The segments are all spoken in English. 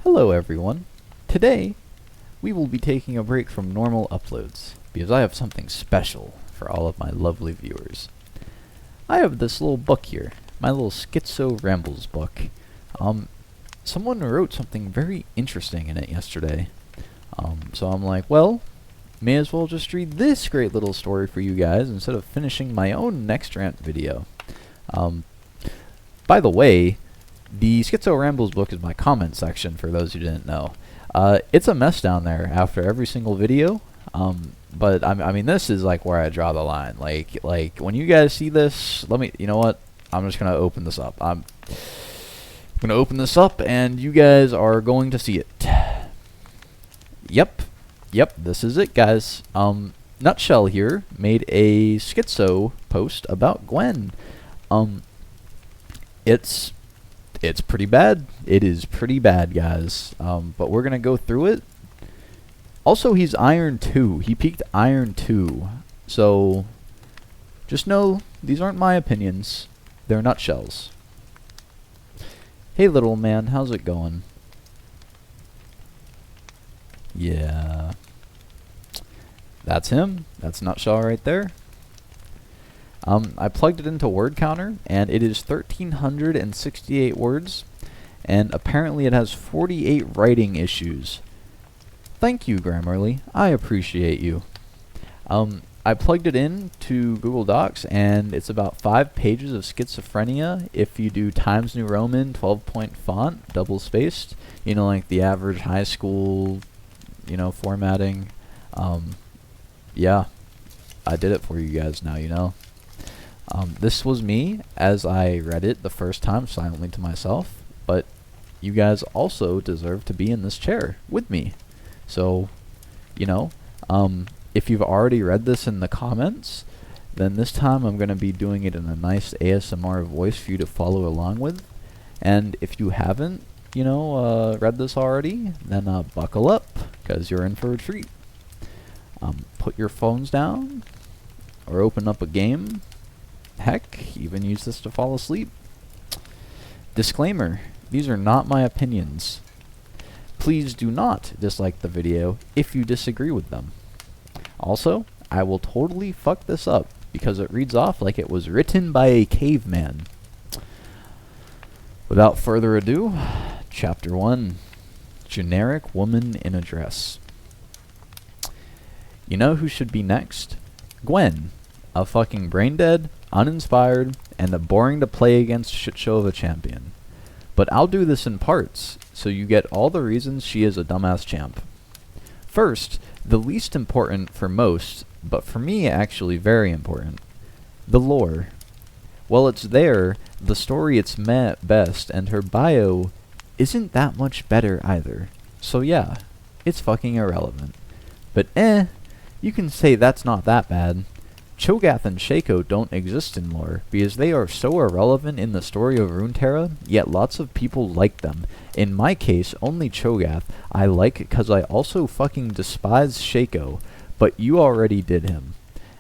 Hello everyone. Today, we will be taking a break from normal uploads, because I have something special for all of my lovely viewers. I have this little book here, my little Schizo Rambles book. Someone wrote something very interesting in it yesterday. So I'm like, well, may as well just read this great little story for you guys instead of finishing my own next rant video. By the way, the Schizo Rambles book is my comment section, for those who didn't know. It's a mess down there after every single video, but I mean, this is like where I draw the line. Like when you guys see this, you know what? I'm just gonna open this up. I'm gonna open this up, and you guys are going to see it. Yep, this is it, guys. Nutshell here made a Schizo post about Gwen. It's pretty bad. It is pretty bad, guys. But we're gonna go through it. Also, he's Iron 2. He peaked Iron 2. So, just know, these aren't my opinions. They're nutshells. Hey, little man, how's it going? Yeah. That's him. That's Nutshell right there. I plugged it into word counter, and it is 1,368 words, and apparently it has 48 writing issues. Thank you, Grammarly. I appreciate you. I plugged it in to Google Docs, and it's about 5 pages of Schizophrenia if you do Times New Roman 12-point font, double-spaced, you know, like the average high school, you know, formatting. Yeah, I did it for you guys now, you know. This was me as I read it the first time silently to myself, but you guys also deserve to be in this chair with me. So, you know, if you've already read this in the comments, then this time I'm going to be doing it in a nice ASMR voice for you to follow along with. And if you haven't, you know, read this already, then buckle up, because you're in for a treat. Put your phones down, or open up a game. Heck, even use this to fall asleep. Disclaimer, these are not my opinions. Please do not dislike the video if you disagree with them. Also, I will totally fuck this up because it reads off like it was written by a caveman. Without further ado, Chapter 1, Generic Woman in a Dress. You know who should be next? Gwen, a fucking brain-dead, uninspired, and a boring-to-play against shitshow of a champion. But I'll do this in parts, so you get all the reasons she is a dumbass champ. First, the least important for most, but for me actually very important, the lore. Well, it's there, the story it's met best, and her bio isn't that much better either. So yeah, it's fucking irrelevant. But you can say that's not that bad. Cho'Gath and Shaco don't exist in lore, because they are so irrelevant in the story of Runeterra, yet lots of people like them. In my case, only Cho'Gath I like because I also fucking despise Shaco, but you already did him.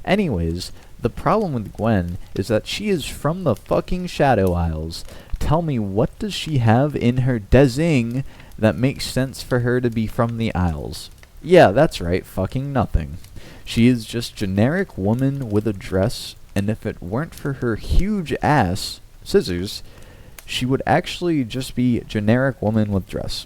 Anyways, the problem with Gwen is that she is from the fucking Shadow Isles. Tell me, what does she have in her desing that makes sense for her to be from the Isles? Yeah, that's right, fucking nothing. She is just generic woman with a dress, and if it weren't for her huge ass, scissors, she would actually just be generic woman with dress.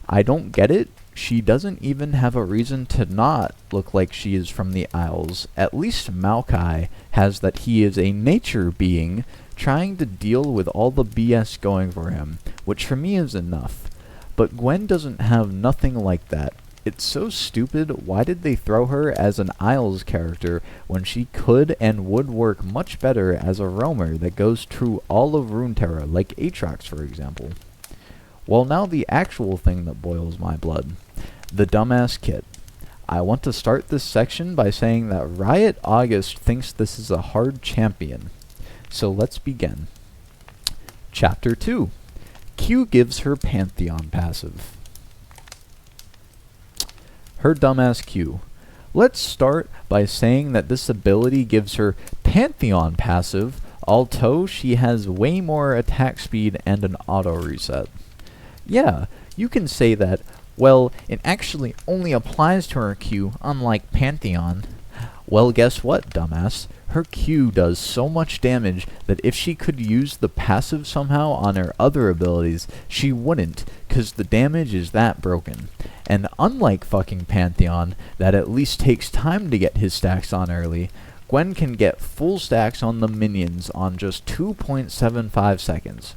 I don't get it. She doesn't even have a reason to not look like she is from the Isles. At least Maokai has that he is a nature being trying to deal with all the BS going for him, which for me is enough. But Gwen doesn't have nothing like that. It's so stupid. Why did they throw her as an Isles character when she could and would work much better as a roamer that goes through all of Runeterra, like Aatrox for example? Well, now the actual thing that boils my blood. The dumbass kit. I want to start this section by saying that Riot August thinks this is a hard champion. So let's begin. Chapter 2. Q gives her Pantheon passive. Her dumbass Q. Let's start by saying that this ability gives her Pantheon passive, although she has way more attack speed and an auto reset. Yeah, you can say that, well, it actually only applies to her Q, unlike Pantheon. Well, guess what, dumbass? Her Q does so much damage that if she could use the passive somehow on her other abilities, she wouldn't, cause the damage is that broken. And unlike fucking Pantheon, that at least takes time to get his stacks on early, Gwen can get full stacks on the minions on just 2.75 seconds.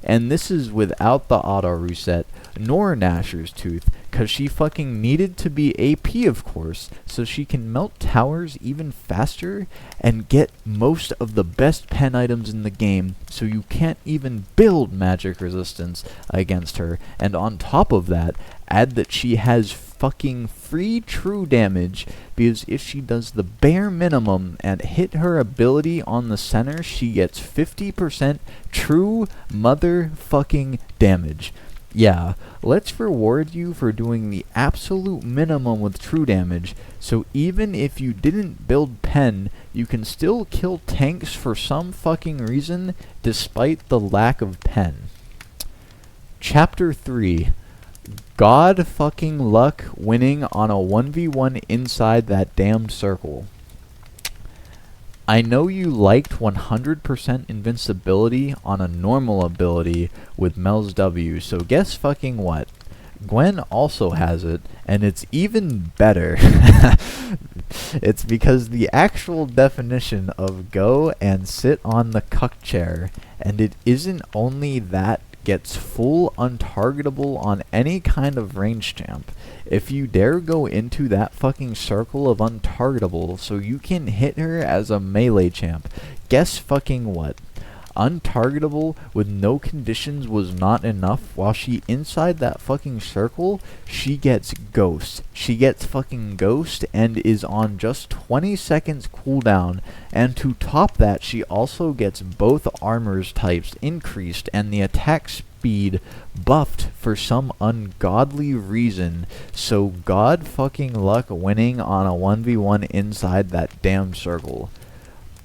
And this is without the auto reset, nor Nashor's Tooth, cause she fucking needed to be AP of course, so she can melt towers even faster, and get most of the best pen items in the game, so you can't even build magic resistance against her, and on top of that, add that she has fucking free true damage, because if she does the bare minimum and hit her ability on the center, she gets 50% true motherfucking damage. Yeah, let's reward you for doing the absolute minimum with true damage, so even if you didn't build pen, you can still kill tanks for some fucking reason, despite the lack of pen. Chapter 3. God fucking luck winning on a 1v1 inside that damned circle. I know you liked 100% invincibility on a normal ability with Mel's W, so guess fucking what? Gwen also has it, and it's even better. It's because the actual definition of go and sit on the cuck chair, and it isn't only that gets full untargetable on any kind of range champ. If you dare go into that fucking circle of untargetable so you can hit her as a melee champ, guess fucking what? Untargetable with no conditions was not enough. While she inside that fucking circle, she gets ghost. She gets fucking ghost and is on just 20 seconds cooldown, and to top that she also gets both armors types increased and the attack speed buffed for some ungodly reason. So god fucking luck winning on a 1v1 inside that damn circle.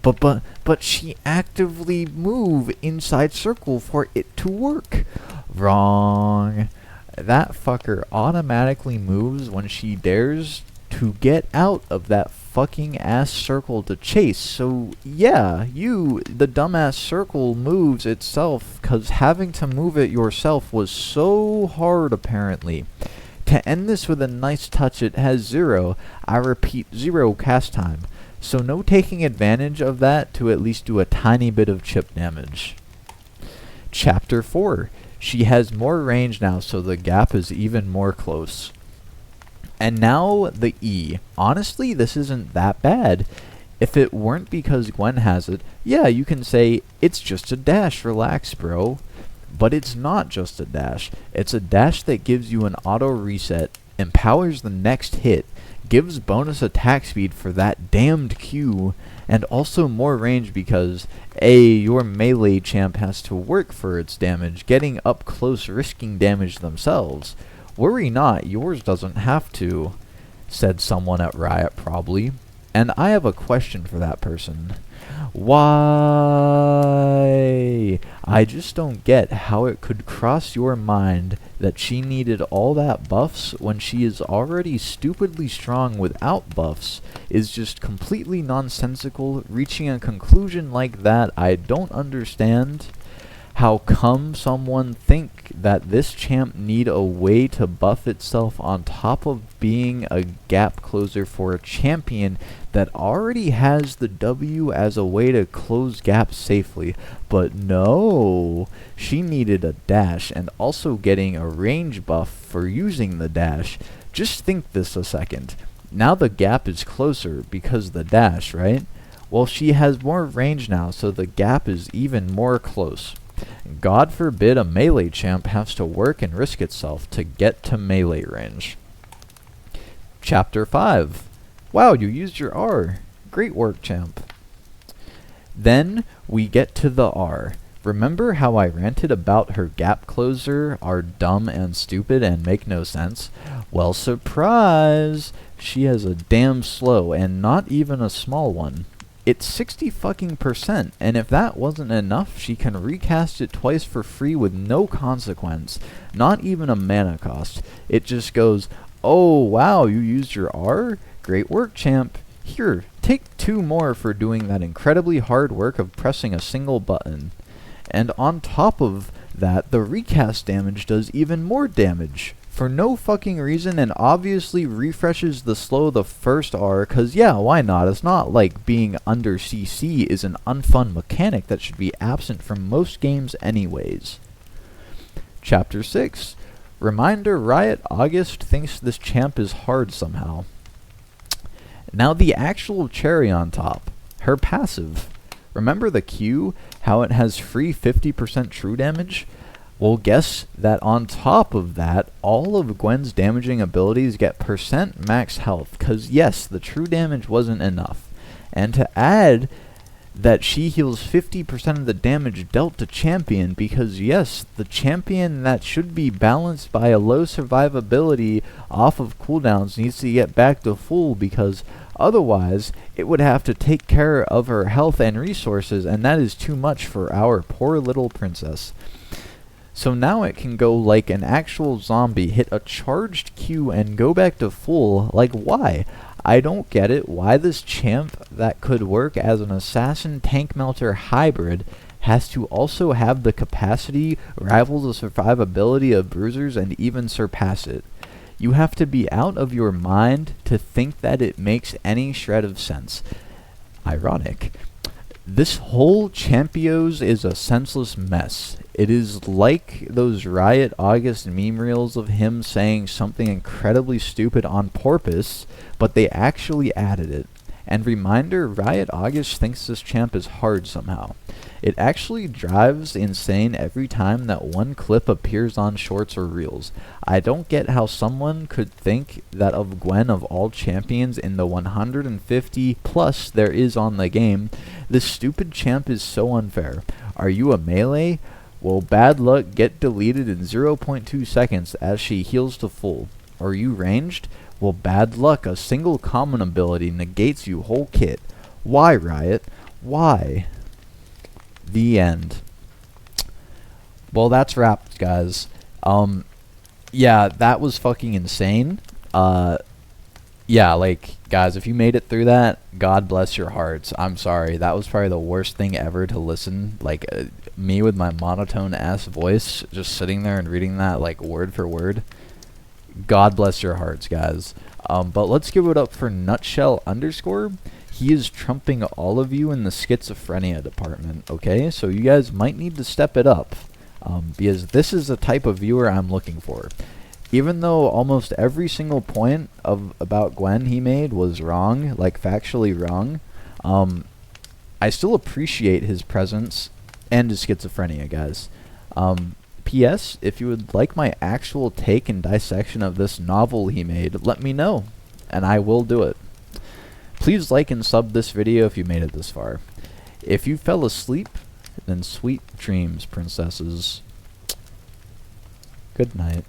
But she actively move inside circle for it to work. Wrong. That fucker automatically moves when she dares to get out of that fucking ass circle to chase. So yeah, the dumbass circle moves itself, cause having to move it yourself was so hard apparently. To end this with a nice touch, it has 0, I repeat 0 cast time. So no taking advantage of that to at least do a tiny bit of chip damage. Chapter 4. She has more range now, so the gap is even more close. And now the E. Honestly, this isn't that bad. If it weren't because Gwen has it, yeah, you can say, it's just a dash, relax bro. But it's not just a dash. It's a dash that gives you an auto reset, empowers the next hit, gives bonus attack speed for that damned Q, and also more range because A, your melee champ has to work for its damage, getting up close risking damage themselves. Worry not, yours doesn't have to, said someone at Riot probably. And I have a question for that person. Why? I just don't get how it could cross your mind that she needed all that buffs when she is already stupidly strong without buffs is just completely nonsensical. Reaching a conclusion like that, I don't understand. How come someone think that this champ need a way to buff itself on top of being a gap closer for a champion that already has the W as a way to close gaps safely? But no, she needed a dash and also getting a range buff for using the dash. Just think this a second. Now the gap is closer because the dash, right? Well, she has more range now, so the gap is even more close. God forbid a melee champ has to work and risk itself to get to melee range. Chapter 5. Wow, you used your R. Great work, champ. Then we get to the R. Remember how I ranted about her gap closer are dumb and stupid and make no sense? Well, surprise! She has a damn slow and not even a small one. it's 60 fucking percent, and if that wasn't enough, she can recast it twice for free with no consequence, not even a mana cost. It just goes, oh wow, you used your R? Great work, champ. Here, take 2 more for doing that incredibly hard work of pressing a single button. And on top of that, the recast damage does even more damage for no fucking reason, and obviously refreshes the slow the first R, cause yeah, why not? It's not like being under CC is an unfun mechanic that should be absent from most games anyways. Chapter 6. Reminder, Riot August thinks this champ is hard somehow. Now the actual cherry on top, her passive. Remember the Q, how it has free 50% true damage? Well, guess that on top of that, all of Gwen's damaging abilities get percent max health, cause yes, the true damage wasn't enough. And to add that she heals 50% of the damage dealt to champion, because yes, the champion that should be balanced by a low survivability off of cooldowns needs to get back to full, because otherwise it would have to take care of her health and resources, and that is too much for our poor little princess. So now it can go like an actual zombie, hit a charged Q and go back to full. Like, why? I don't get it. Why this champ that could work as an assassin tank melter hybrid has to also have the capacity rival the survivability of bruisers and even surpass it. You have to be out of your mind to think that it makes any shred of sense. Ironic. This whole Champions is a senseless mess. It is like those Riot August meme reels of him saying something incredibly stupid on purpose, but they actually added it. And reminder, Riot August thinks this champ is hard somehow. It actually drives insane every time that one clip appears on shorts or reels. I don't get how someone could think that of Gwen of all champions in the 150 plus there is on the game. This stupid champ is so unfair. Are you a melee? Well, bad luck, get deleted in 0.2 seconds as she heals to full. Are you ranged? Well, bad luck, a single common ability negates you whole kit. Why, Riot? Why? The end. Well, that's wrapped, guys. Yeah, that was fucking insane. Yeah, like, guys, if you made it through that, God bless your hearts. I'm sorry. That was probably the worst thing ever to listen. Like, me with my monotone-ass voice, just sitting there and reading that, like, word for word. God bless your hearts, guys. But let's give it up for Nutshell _. He is trumping all of you in the Schizophrenia department, okay? So you guys might need to step it up, because this is the type of viewer I'm looking for. Even though almost every single point about Gwen he made was wrong, like factually wrong, I still appreciate his presence and his schizophrenia, guys. P.S. If you would like my actual take and dissection of this novel he made, let me know, and I will do it. Please like and sub this video if you made it this far. If you fell asleep, then sweet dreams, princesses. Good night.